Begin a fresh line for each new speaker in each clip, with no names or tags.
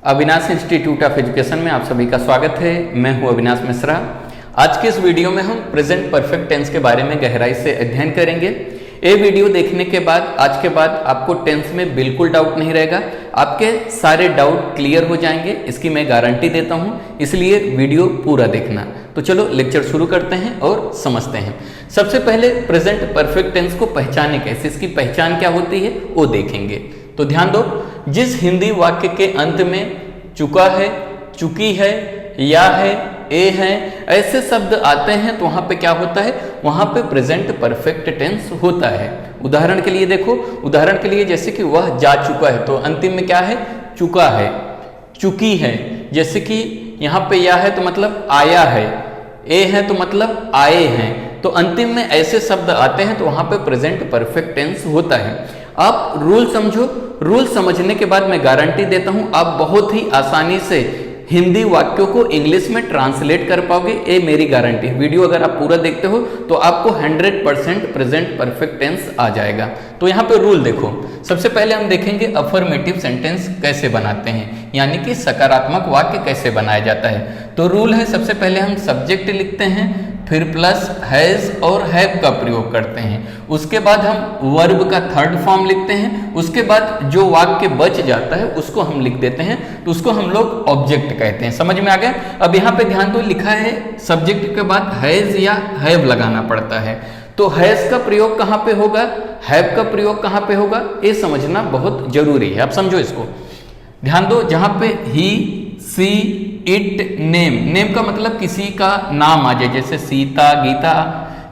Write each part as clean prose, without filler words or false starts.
Avinash institute of education में आप सभी का स्वागत है। मैं हूं अविनाश मिश्रा। आज के इस वीडियो में हम प्रेजेंट परफेक्ट टेंस के बारे में गहराई से अध्ययन करेंगे। ये वीडियो देखने के बाद आज के बाद आपको टेंस में बिल्कुल डाउट नहीं रहेगा, आपके सारे डाउट क्लियर हो जाएंगे, इसकी मैं गारंटी देता हूं। इसलिए वीडियो पूरा देखना। तो चलो लेक्चर शुरू करते हैं और समझते हैं। सबसे पहले प्रेजेंट परफेक्ट टेंस को पहचाने कैसे, इसकी पहचान क्या होती है वो देखेंगे। तो ध्यान दो, जिस हिंदी वाक्य के अंत में चुका है, चुकी है, या है, ए है, ऐसे शब्द आते हैं तो वहां पे क्या होता है, वहां पे प्रेजेंट परफेक्ट टेंस होता है। उदाहरण के लिए देखो, उदाहरण के लिए जैसे कि वह जा चुका है तो अंतिम में क्या है, चुका है। चुकी है, जैसे कि यहाँ पे या है तो मतलब आया है, ए है तो मतलब आए हैं। तो अंतिम में ऐसे शब्द आते हैं तो वहां पे प्रेजेंट परफेक्ट टेंस होता है। आप रूल समझो, रूल समझने के बाद मैं गारंटी देता हूं आप बहुत ही आसानी से हिंदी वाक्यों को इंग्लिश में ट्रांसलेट कर पाओगे, ये मेरी गारंटी है। वीडियो अगर आप पूरा देखते हो तो आपको 100% प्रेजेंट परफेक्ट टेंस आ जाएगा। तो यहाँ पे रूल देखो, सबसे पहले हम देखेंगे अफर्मेटिव सेंटेंस कैसे बनाते हैं, यानी कि सकारात्मक वाक्य कैसे बनाया जाता है। तो रूल है, सबसे पहले हम सब्जेक्ट लिखते हैं, फिर प्लस हैज और हैव का प्रयोग करते हैं। उसके बाद हम वर्ब का थर्ड फॉर्म लिखते हैं। उसके बाद जो वाक्य बच जाता है उसको हम लिख देते हैं, तो उसको हम लोग ऑब्जेक्ट कहते हैं। समझ में आ गया? अब यहाँ पे ध्यान दो, लिखा है सब्जेक्ट के बाद हैज या हैव लगाना पड़ता है। तो हैज का प्रयोग कहाँ पे होगा, हैव का प्रयोग कहाँ पे होगा, ये समझना बहुत जरूरी है। आप समझो इसको, ध्यान दो। जहां पे ही, सी, इट, नेम, नेम का मतलब किसी का नाम आ जाए, जैसे सीता, गीता,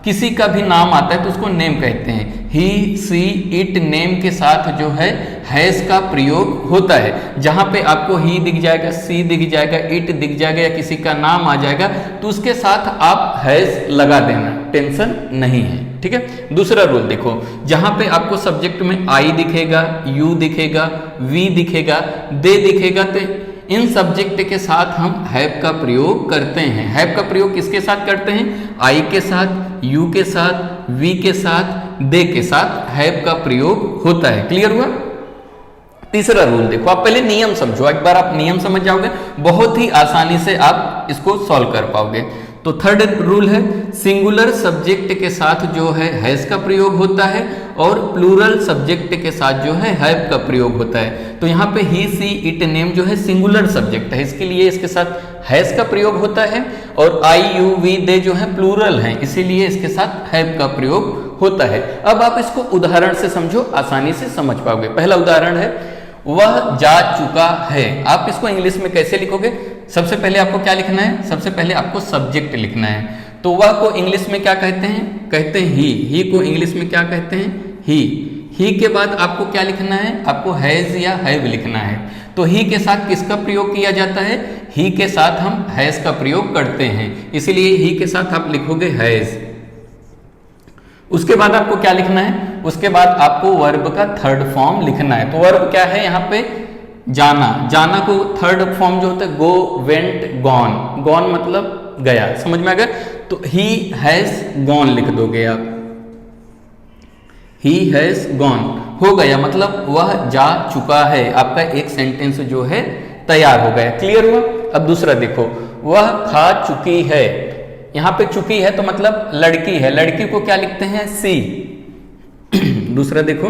किसी का भी नाम आता है तो उसको नेम कहते हैं। ही, सी, इट, नेम के साथ जो है हैज का प्रयोग होता है। जहां पे आपको ही दिख जाएगा, सी दिख जाएगा, इट दिख जाएगा या किसी का नाम आ जाएगा तो उसके साथ आप हैज लगा देना, टेंशन नहीं है, ठीक है। दूसरा रूल देखो, जहां पे आपको सब्जेक्ट में आई दिखेगा, यू दिखेगा, वी दिखेगा, दे दिखेगा, तो इन सब्जेक्ट के साथ हम हैव का प्रयोग करते हैं। हैव का प्रयोग किसके साथ करते हैं, आई के साथ, यू के साथ, वी के साथ, दे के साथ हैव का प्रयोग होता है। क्लियर हुआ? तीसरा रूल देखो, आप पहले नियम समझो, एक बार आप नियम समझ जाओगे बहुत ही आसानी से आप इसको सॉल्व कर पाओगे। तो थर्ड रूल है, सिंगुलर सब्जेक्ट के साथ जो है हैज का प्रयोग होता है और प्लूरल सब्जेक्ट के साथ जो है हैव का प्रयोग होता है। तो यहाँ पे ही, सी, इट, नेम जो है सिंगुलर सब्जेक्ट है, इसके लिए इसके साथ हैज का प्रयोग होता है। और आई, यू, वी, दे जो है प्लूरल है, इसीलिए इसके साथ हैव का प्रयोग होता है। अब आप इसको उदाहरण से समझो, आसानी से समझ पाओगे। पहला उदाहरण है, वह जा चुका है। आप इसको इंग्लिश में कैसे लिखोगे, सबसे पहले आपको क्या लिखना है, सबसे पहले आपको सब्जेक्ट लिखना है। तो वह को इंग्लिश में क्या कहते हैं, कहते हैं ही को इंग्लिश में क्या कहते हैं, ही के बाद आपको क्या लिखना है, आपको हैज या हैव लिखना है। तो ही के साथ किसका प्रयोग किया जाता है, ही के साथ हम हैज का प्रयोग करते हैं, इसलिए ही के साथ आप लिखोगे हैज। उसके बाद आपको क्या लिखना है, उसके बाद आपको वर्ब का थर्ड फॉर्म लिखना है। तो वर्ब क्या है यहाँ पे, जाना। जाना को थर्ड फॉर्म जो होता है गो, वेंट, गॉन। गॉन मतलब गया, समझ में आ गया? तो ही हैज गॉन लिख दोगे आप, ही हैज गॉन हो गया, मतलब वह जा चुका है। आपका एक सेंटेंस जो है तैयार हो गया। क्लियर हुआ? अब दूसरा देखो, वह खा चुकी है। यहां पे चुकी है तो मतलब लड़की है, लड़की को क्या लिखते हैं, सी। दूसरा देखो,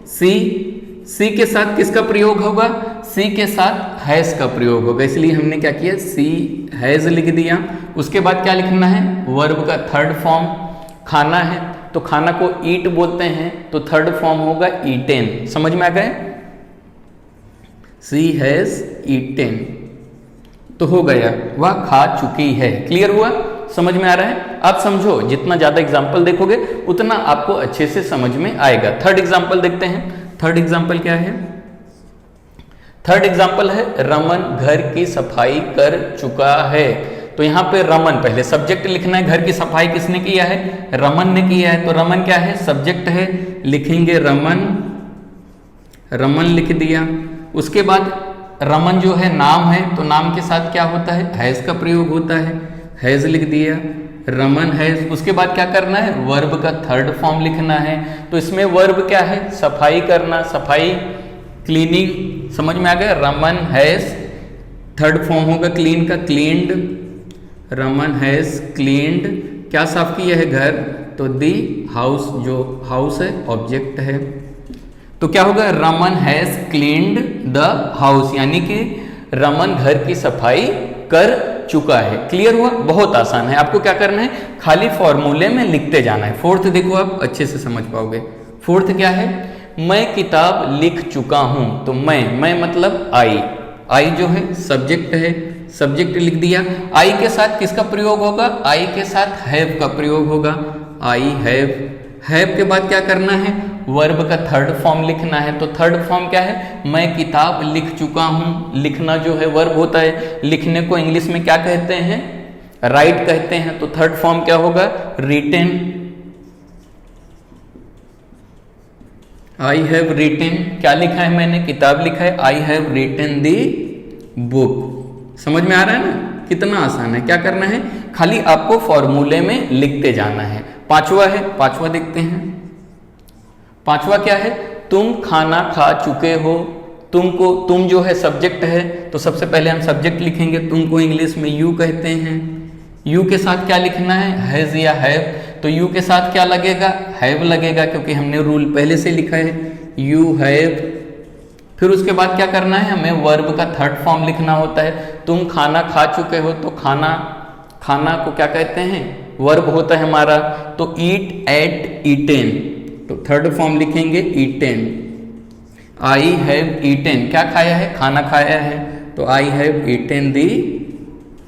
सी के साथ किसका प्रयोग होगा, सी के साथ हैज का प्रयोग होगा, इसलिए हमने क्या किया, सी हैज लिख दिया। उसके बाद क्या लिखना है, वर्ब का थर्ड फॉर्म। खाना है तो खाना को ईट बोलते हैं, तो थर्ड फॉर्म होगा ईटेन। समझ में आ गए, सी हैज ईटेन तो हो गया, वह खा चुकी है। क्लियर हुआ? समझ में आ रहा है? आप समझो, जितना ज्यादा एग्जाम्पल देखोगे उतना आपको अच्छे से समझ में आएगा। थर्ड एग्जाम्पल देखते हैं। थर्ड एग्जाम्पल क्या है, थर्ड एग्जाम्पल है, रमन घर की सफाई कर चुका है। तो यहाँ पे रमन, पहले सब्जेक्ट लिखना है, घर की सफाई किसने किया है, रमन ने किया है। तो रमन क्या है, सब्जेक्ट है, लिखेंगे रमन, रमन लिख दिया। उसके बाद रमन जो है नाम है, तो नाम के साथ क्या होता है, हैज का प्रयोग होता है, हैज लिख दिया, रमन हैज। उसके बाद क्या करना है, वर्ब का थर्ड फॉर्म लिखना है। तो इसमें वर्ब क्या है, सफाई करना, सफाई, क्लीनिंग। समझ में आ गया, रमन हैज थर्ड फॉर्म होगा क्लीन का, क्लीन्ड, रमन हैज क्लीन्ड, क्या साफ किया है? घर। तो दी हाउस, जो हाउस है ऑब्जेक्ट है, तो क्या होगा? Raman has cleaned the house, यानी कि रमन घर की सफाई कर चुका है। क्लियर हुआ? बहुत आसान है। आपको क्या करना है? खाली फॉर्मूले में लिखते जाना है। फोर्थ देखो, आप अच्छे से समझ पाओगे। फोर्थ क्या है? मैं किताब लिख चुका हूं। तो मैं मतलब आई जो है सब्जेक्ट है, सब्जेक्ट लिख दिया। आई के साथ किसका प्रयोग होगा? आई के साथ हैव का प्रयोग होगा। आई हैव के बाद क्या करना है? वर्ब का थर्ड फॉर्म लिखना है। तो थर्ड फॉर्म क्या है? मैं किताब लिख चुका हूं। लिखना जो है वर्ब होता है। लिखने को इंग्लिश में क्या कहते हैं? राइट कहते हैं। तो थर्ड फॉर्म क्या होगा? रिटेन। आई हैव रिटेन, क्या लिखा है मैंने? किताब लिखा है। I have written the book. समझ में आ रहा है ना? कितना आसान है। क्या करना है? खाली आपको फॉर्मूले में लिखते जाना है। पांचवा है, पांचवा देखते हैं। पांचवा क्या है? तुम खाना खा चुके हो। तुम जो है सब्जेक्ट है, तो सबसे पहले हम सब्जेक्ट लिखेंगे। तुमको इंग्लिश में यू कहते हैं। यू के साथ क्या लिखना है? हैज या हैव। तो यू के साथ क्या लगेगा? हैव लगेगा, क्योंकि हमने रूल पहले से लिखा है, यू हैव। फिर उसके बाद क्या करना है? हमें वर्ब का थर्ड फॉर्म लिखना होता है। तुम खाना खा चुके हो, तो खाना को क्या कहते हैं? वर्ब होता है हमारा। तो ईट, एट, ईटेन। तो थर्ड फॉर्म लिखेंगे ईटेन। आई हैव ईटेन, क्या खाया है? खाना खाया है। तो I have eaten the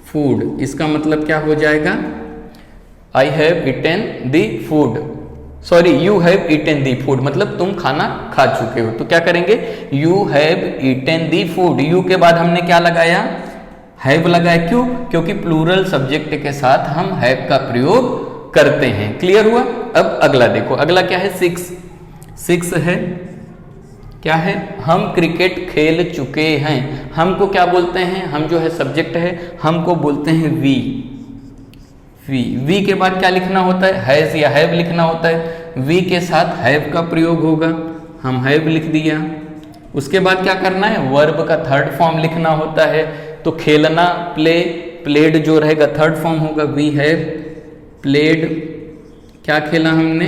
food. इसका मतलब क्या हो जाएगा? I have eaten the food, sorry, you have eaten the food, मतलब तुम खाना खा चुके हो। तो क्या करेंगे? You have eaten the food. You के बाद हमने क्या लगाया? हैव लगाया। क्यों? क्योंकि प्लूरल सब्जेक्ट के साथ हम हैव का प्रयोग करते हैं। क्लियर हुआ? अब अगला देखो, अगला क्या है? सिक्स है, क्या है? हम क्रिकेट खेल चुके हैं। हमको क्या बोलते हैं? हम जो है सब्जेक्ट है, हमको बोलते हैं वी। वी के बाद क्या लिखना होता है? हैज या हैव लिखना होता है। वी के साथ हैव का प्रयोग होगा। हम हैव लिख दिया। उसके बाद क्या करना है? वर्ब का थर्ड फॉर्म लिखना होता है। तो खेलना, प्ले, प्लेड जो रहेगा थर्ड फॉर्म होगा। वी हैव प्लेड, क्या खेला हमने?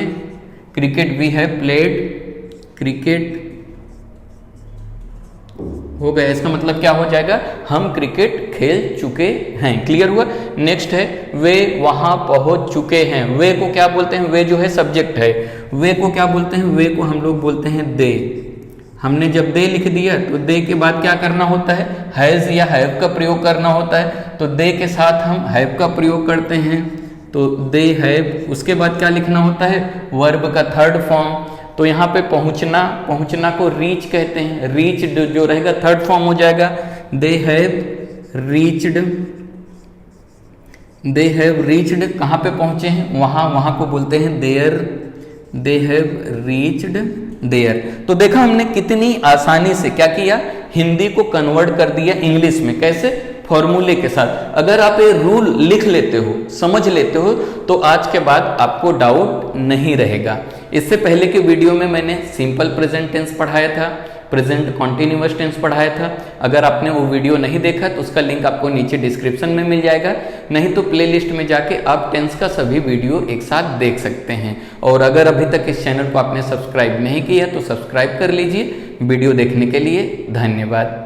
Cricket. We have played cricket हो गया। इसका मतलब क्या हो जाएगा? हम क्रिकेट खेल चुके हैं। क्लियर हुआ? नेक्स्ट है वे वहां पहुंच चुके हैं। वे को क्या बोलते हैं? वे जो है सब्जेक्ट है। वे को क्या बोलते हैं? वे को हम लोग बोलते हैं दे। हमने जब दे लिख दिया तो दे के बाद क्या करना होता है? हैज या हैव का प्रयोग करना होता है। तो दे के साथ हम हैव का प्रयोग करते हैं। तो दे हैव। उसके बाद क्या लिखना होता है? वर्ब का थर्ड फॉर्म। तो यहाँ पे पहुंचना को रीच कहते हैं। रीच्ड जो रहेगा थर्ड फॉर्म हो जाएगा। They have reached. They have reached, कहाँ पे पहुंचे हैं? वहां को बोलते हैं there. They have reached there. तो देखा हमने कितनी आसानी से क्या किया? हिंदी को कन्वर्ट कर दिया इंग्लिश में। कैसे? फॉर्मूले के साथ। अगर आप ये रूल लिख लेते हो, समझ लेते हो, तो आज के बाद आपको डाउट नहीं रहेगा। इससे पहले के वीडियो में मैंने सिंपल प्रेजेंट टेंस पढ़ाया था, प्रेजेंट कॉन्टिन्यूअस टेंस पढ़ाया था। अगर आपने वो वीडियो नहीं देखा तो उसका लिंक आपको नीचे डिस्क्रिप्शन में मिल जाएगा, नहीं तो प्लेलिस्ट में जाके आप टेंस का सभी वीडियो एक साथ देख सकते हैं। और अगर अभी तक इस चैनल को आपने सब्सक्राइब नहीं किया तो सब्सक्राइब कर लीजिए। वीडियो देखने के लिए धन्यवाद।